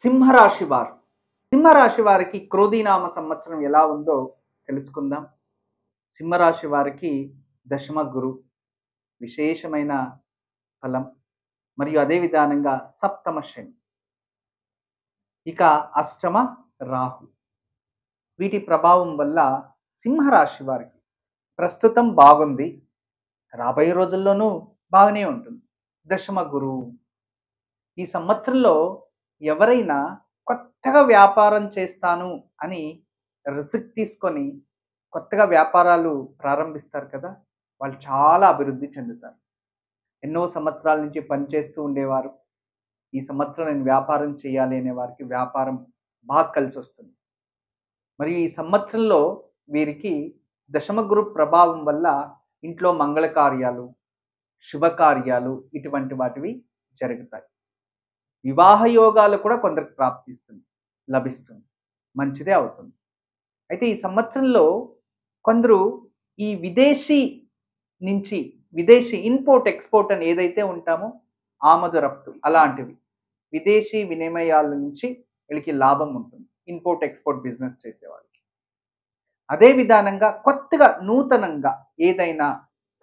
సింహరాశి వారు. సింహరాశి వారికి క్రోధీనామ సంవత్సరం ఎలా ఉందో తెలుసుకుందాం. సింహరాశి వారికి దశమ గురు విశేషమైన ఫలం మరియు అదే విధానంగా సప్తమ శని, ఇక అష్టమ రాహు. వీటి ప్రభావం వల్ల సింహరాశి వారికి ప్రస్తుతం బాగుంది. రాబోయే రోజుల్లోనూ బాగానే ఉంటుంది. దశమ గురువు ఈ సంవత్సరంలో ఎవరైనా కొత్తగా వ్యాపారం చేస్తాను అని రిస్క్ తీసుకొని కొత్తగా వ్యాపారాలు ప్రారంభిస్తారు కదా! వాళ్ళు చాలా అభివృద్ధి చెందుతారు. ఎన్నో సంవత్సరాల నుంచి పనిచేస్తూ ఉండేవారు, ఈ సంవత్సరం నేను వ్యాపారం చేయాలి అనే వారికి వ్యాపారం బాగా కలిసొస్తుంది. మరియు ఈ సంవత్సరంలో వీరికి దశమ గురు ప్రభావం వల్ల ఇంట్లో మంగళ కార్యాలు, శుభకార్యాలు ఇటువంటి వాటివి జరుగుతాయి. వివాహ యోగాలు కూడా కొందరికి ప్రాప్తిస్తుంది, లభిస్తుంది. మంచిదే అవుతుంది. అయితే ఈ సంవత్సరంలో కొందరు ఈ నుంచి విదేశీ ఇంపోర్ట్, ఎక్స్‌పోర్ట్ అని ఏదైతే ఉంటామో ఆమదు రఫ్తు అలాంటివి. విదేశీ వినిమయాల నుంచి వీళ్ళకి లాభం ఉంటుంది. ఇంపోర్ట్, ఎక్స్‌పోర్ట్ బిజినెస్ చేసేవాళ్ళకి. అదే విధానంగా కొత్తగా నూతనంగా ఏదైనా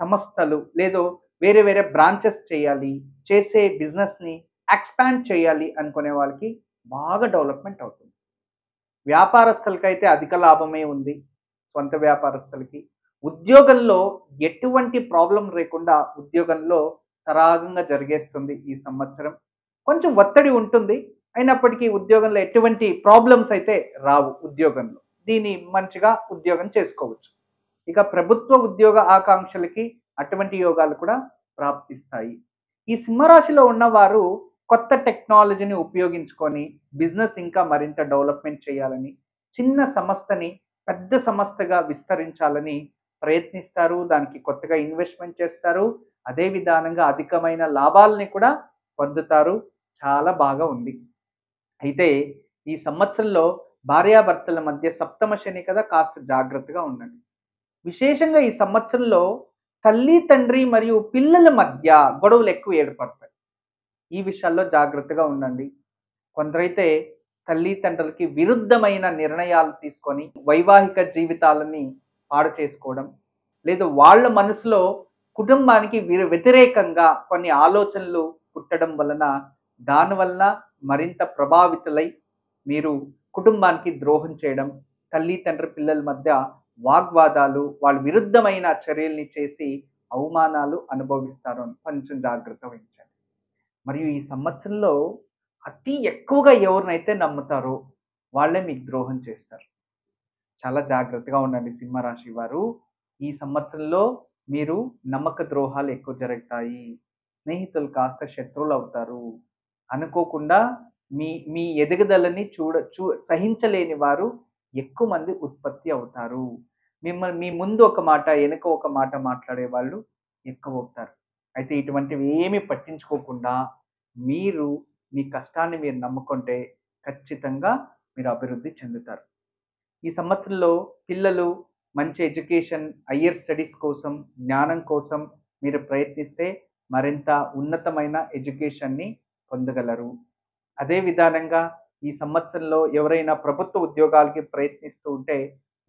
సంస్థలు లేదో వేరే వేరే బ్రాంచెస్ చేయాలి, చేసే బిజినెస్‌ని ఎక్స్‌పాండ్ చేయాలి అనుకునే వాళ్ళకి బాగా డెవలప్‌మెంట్ అవుతుంది. వ్యాపారస్తులకైతే అధిక లాభమే ఉంది. సొంత వ్యాపారస్తులకి. ఉద్యోగంలో ఎటువంటి ప్రాబ్లమ్ లేకుండా ఉద్యోగంలో సరాగంగా జరిగేస్తుంది ఈ సంవత్సరం. కొంచెం ఒత్తిడి ఉంటుంది. అయినప్పటికీ ఉద్యోగంలో ఎటువంటి ప్రాబ్లమ్స్ అయితే రావు ఉద్యోగంలో. దీన్ని మంచిగా ఉద్యోగం చేసుకోవచ్చు. ఇక ప్రభుత్వ ఉద్యోగ ఆకాంక్షలకి అటువంటి యోగాలు కూడా ప్రాప్తిస్తాయి. ఈ సింహరాశిలో ఉన్నవారు కొత్త టెక్నాలజీని ఉపయోగించుకొని బిజినెస్ ఇంకా మరింత డెవలప్మెంట్ చేయాలని, చిన్న సంస్థని పెద్ద సంస్థగా విస్తరించాలని ప్రయత్నిస్తారు. దానికి కొత్తగా ఇన్వెస్ట్మెంట్ చేస్తారు. అదే విధానంగా అధికమైన లాభాలని కూడా పొందుతారు. చాలా బాగా ఉంది. అయితే ఈ సంవత్సరంలో భార్యాభర్తల మధ్య సప్తమ శని కదా, కాస్త జాగ్రత్తగా ఉండండి. విశేషంగా ఈ సంవత్సరంలో తల్లి, తండ్రి మరియు పిల్లల మధ్య గొడవలు ఎక్కువ ఏర్పడతాయి. ఈ విషయాల్లో జాగ్రత్తగా ఉండండి. కొందరైతే తల్లిదండ్రులకి విరుద్ధమైన నిర్ణయాలు తీసుకొని వైవాహిక జీవితాలని పాడు చేసుకోవడం, లేదా వాళ్ళ మనసులో కుటుంబానికి వ్యతిరేకంగా కొన్ని ఆలోచనలు పుట్టడం వలన దానివల్ల మరింత ప్రభావితులై మీరు కుటుంబానికి ద్రోహం చేయడం, తల్లి తండ్రి పిల్లల మధ్య వాగ్వాదాలు, వాళ్ళ విరుద్ధమైన చర్యల్ని చేసి అవమానాలు అనుభవిస్తారు అని కొంచెం జాగ్రత్త వహించండి. మరియు ఈ సంవత్సరంలో అతి ఎక్కువగా ఎవరినైతే నమ్ముతారో వాళ్ళే మీకు ద్రోహం చేస్తారు. చాలా జాగ్రత్తగా ఉండండి సింహరాశి వారు. ఈ సంవత్సరంలో మీరు నమ్మక ద్రోహాలు ఎక్కువ జరుగుతాయి. స్నేహితులు కాస్త శత్రువులు అవుతారు. అనుకోకుండా మీ మీ ఎదుగుదలని సహించలేని వారు ఎక్కువ మంది ఉత్పత్తి అవుతారు. మిమ్మల్ని మీ ముందు ఒక మాట, వెనక ఒక మాట మాట్లాడే వాళ్ళు ఎక్కువ అవుతారు. అయితే ఇటువంటివి ఏమీ పట్టించుకోకుండా మీరు మీ కష్టాన్ని మీరు నమ్ముకుంటే ఖచ్చితంగా మీరు అభివృద్ధి చెందుతారు. ఈ సంవత్సరంలో పిల్లలు మంచి ఎడ్యుకేషన్, హైయర్ స్టడీస్ కోసం, జ్ఞానం కోసం మీరు ప్రయత్నిస్తే మరింత ఉన్నతమైన ఎడ్యుకేషన్‌ని పొందగలరు. అదే విధానంగా ఈ సంవత్సరంలో ఎవరైనా ప్రభుత్వ ఉద్యోగాలకి ప్రయత్నిస్తూ ఉంటే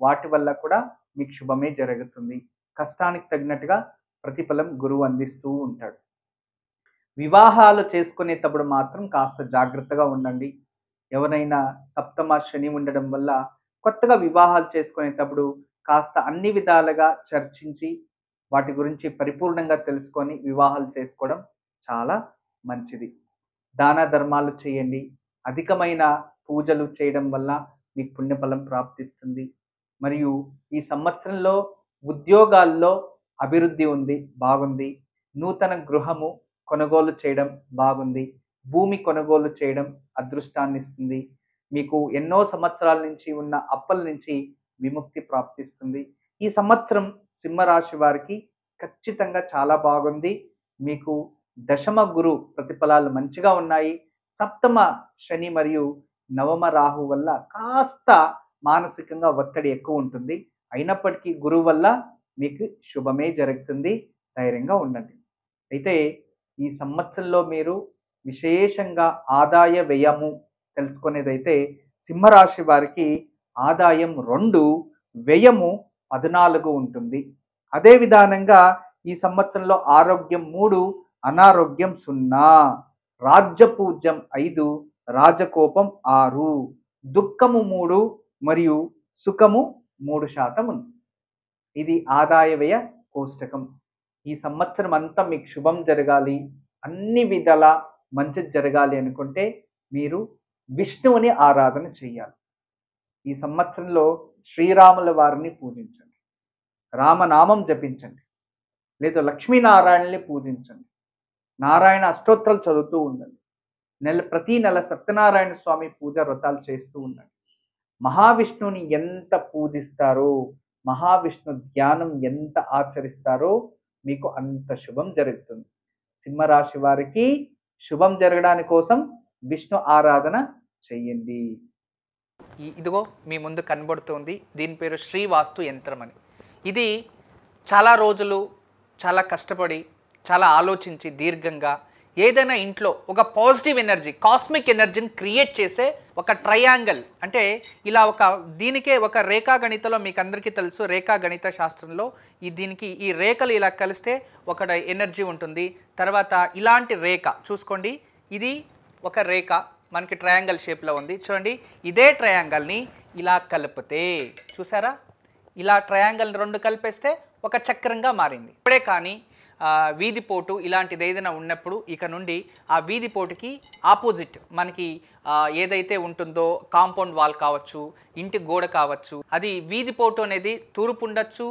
వాటి వల్ల కూడా మీకు శుభమే జరుగుతుంది. కష్టానికి తగినట్టుగా ప్రతిఫలం గురువు అందిస్తూ ఉంటాడు. వివాహాలు చేసుకునేటప్పుడు మాత్రం కాస్త జాగ్రత్తగా ఉండండి. ఎవరైనా సప్తమ శని ఉండడం వల్ల కొత్తగా వివాహాలు చేసుకునేటప్పుడు కాస్త అన్ని విధాలుగా చర్చించి వాటి గురించి పరిపూర్ణంగా తెలుసుకొని వివాహాలు చేసుకోవడం చాలా మంచిది. దాన ధర్మాలు చేయండి. అధికమైన పూజలు చేయడం వల్ల మీకు పుణ్యఫలం ప్రాప్తిస్తుంది. మరియు ఈ సంవత్సరంలో ఉద్యోగాల్లో అభివృద్ధి ఉంది, బాగుంది. నూతన గృహము కొనుగోలు చేయడం బాగుంది. భూమి కొనుగోలు చేయడం అదృష్టాన్నిస్తుంది. మీకు ఎన్నో సంవత్సరాల నుంచి ఉన్న అప్పుల నుంచి విముక్తి ప్రాప్తిస్తుంది. ఈ సంవత్సరం సింహరాశి వారికి ఖచ్చితంగా చాలా బాగుంది. మీకు దశమ గురు ప్రతిఫలాలు మంచిగా ఉన్నాయి. సప్తమ శని మరియు నవమ రాహు వల్ల కాస్త మానసికంగా ఒత్తిడి ఎక్కువ ఉంటుంది. అయినప్పటికీ గురువు వల్ల మీకు శుభమే జరుగుతుంది. ధైర్యంగా ఉండండి. అయితే ఈ సంవత్సరంలో మీరు విశేషంగా ఆదాయ వ్యయము తెలుసుకునేదైతే సింహరాశి వారికి ఆదాయం 2, వ్యయము 14 ఉంటుంది. అదే విధానంగా ఈ సంవత్సరంలో ఆరోగ్యం 3, అనారోగ్యం 0, రాజ్యపూజ్యం 5, రాజకోపం 6, దుఃఖము 3 మరియు సుఖము 3% ఉంది. ఇది ఆదాయ వ్యయ కోష్టకం. ఈ సంవత్సరం అంతా మీకు శుభం జరగాలి, అన్ని విధాల మంచి జరగాలి అనుకుంటే మీరు విష్ణువుని ఆరాధన చేయాలి. ఈ సంవత్సరంలో శ్రీరాముల వారిని పూజించండి, రామనామం జపించండి, లేదా లక్ష్మీనారాయణని పూజించండి, నారాయణ అష్టోత్తరాలు చదువుతూ ఉండండి, ప్రతి నెల సత్యనారాయణ స్వామి పూజ వ్రతాలు చేస్తూ ఉండండి. మహావిష్ణువుని ఎంత పూజిస్తారో, మహావిష్ణు ధ్యానం ఎంత ఆచరిస్తారో మీకు అంత శుభం జరుగుతుంది. సింహరాశి వారికి శుభం జరగడానికి కోసం విష్ణు ఆరాధన చెయ్యండి. ఇదిగో మీ ముందు కనబడుతుంది, దీని పేరు శ్రీవాస్తు యంత్రం అని. ఇది చాలా రోజులు చాలా కష్టపడి చాలా ఆలోచించి దీర్ఘంగా ఏదైనా ఇంట్లో ఒక పాజిటివ్ ఎనర్జీ, కాస్మిక్ ఎనర్జీని క్రియేట్ చేసే ఒక ట్రయాంగిల్, అంటే ఇలా దీనికే ఒక రేఖాగణితలో మీకు అందరికీ తెలుసు, రేఖాగణిత శాస్త్రంలో దీనికి ఈ రేఖలు ఇలా కలిస్తే ఒక ఎనర్జీ ఉంటుంది. తర్వాత ఇలాంటి రేఖ చూసుకోండి, ఇది ఒక రేఖ మనకి ట్రయాంగిల్ షేప్లో ఉంది చూడండి. ఇదే ట్రయాంగిల్ని ఇలా కలిపితే చూసారా, ఇలా ట్రయాంగిల్ 2 కలిపేస్తే ఒక చక్రంగా మారింది. ఇప్పుడే కానీ వీధిపోటు ఇలాంటిది ఏదైనా ఉన్నప్పుడు ఇక నుండి ఆ వీధిపోటుకి ఆపోజిట్ మనకి ఏదైతే ఉంటుందో కాంపౌండ్ వాల్ కావచ్చు, ఇంటి గోడ కావచ్చు, అది వీధిపోటు అనేది తూర్పు ఉండొచ్చు,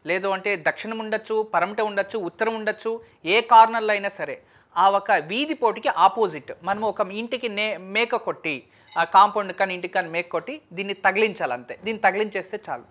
లేదు అంటే దక్షిణం ఉండొచ్చు, పరమట ఉండొచ్చు, ఉత్తరం ఉండొచ్చు, ఏ కార్నర్లో అయినా సరే ఆ ఒక వీధిపోటుకి ఆపోజిట్ మనం ఒక ఇంటికి మేక కొట్టి, ఆ కాంపౌండ్ కానీ ఇంటికి కానీ మేక కొట్టి దీన్ని తగిలించాలి అంతే. దీన్ని తగిలించేస్తే చాలు.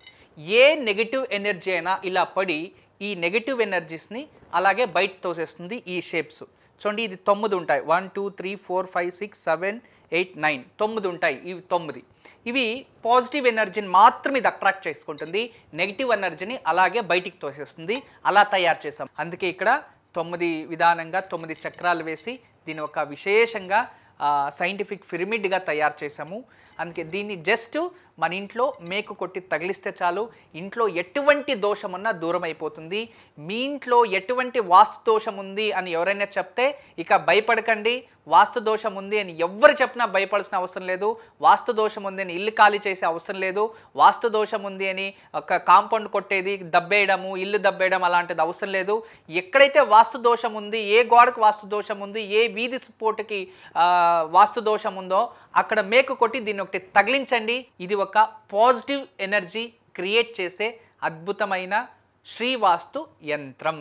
ఏ నెగిటివ్ ఎనర్జీ అయినా ఇలా పడి ఈ నెగిటివ్ ఎనర్జీస్ని అలాగే బయట తోసేస్తుంది. ఈ షేప్స్ చూడండి, ఇది 9 ఉంటాయి, 1 2 3 4 5 6 7 8 9 9 ఉంటాయి. ఇవి 9 ఇవి పాజిటివ్ ఎనర్జీని మాత్రం ఇది అట్రాక్ట్ చేసుకుంటుంది, నెగిటివ్ ఎనర్జీని అలాగే బయటికి తోసేస్తుంది. అలా తయారు చేసాం. అందుకే ఇక్కడ 9 విధానంగా 9 చక్రాలు వేసి దీని ఒక విశేషంగా సైంటిఫిక్ పిరమిడ్గా తయారు చేసాము. అందుకే దీన్ని జస్ట్ మన ఇంట్లో మేకు కొట్టి తగిలిస్తే చాలు, ఇంట్లో ఎటువంటి దోషం ఉన్నా దూరం అయిపోతుంది. మీ ఇంట్లో ఎటువంటి వాస్తు దోషం ఉంది అని ఎవరైనా చెప్తే ఇక భయపడకండి. వాస్తు దోషం ఉంది అని ఎవరు చెప్పినా భయపడాల్సిన అవసరం లేదు. వాస్తు దోషం ఉంది అని ఇల్లు ఖాళీ చేసే అవసరం లేదు. వాస్తు దోషం ఉంది అని ఒక కాంపౌండ్ కొట్టేది, దబ్బేయడము, ఇల్లు దబ్బేయడం అలాంటిది అవసరం లేదు. ఎక్కడైతే వాస్తు దోషం ఉంది, ఏ గోడకు వాస్తు దోషం ఉంది, ఏ వీధి పోటుకి వాస్తు దోషం ఉందో అక్కడ మేకు కొట్టి దీన్ని ఒకటి తగిలించండి. ఇది ఒక పాజిటివ్ ఎనర్జీ క్రియేట్ చేసే అద్భుతమైన శ్రీవాస్తు యంత్రం.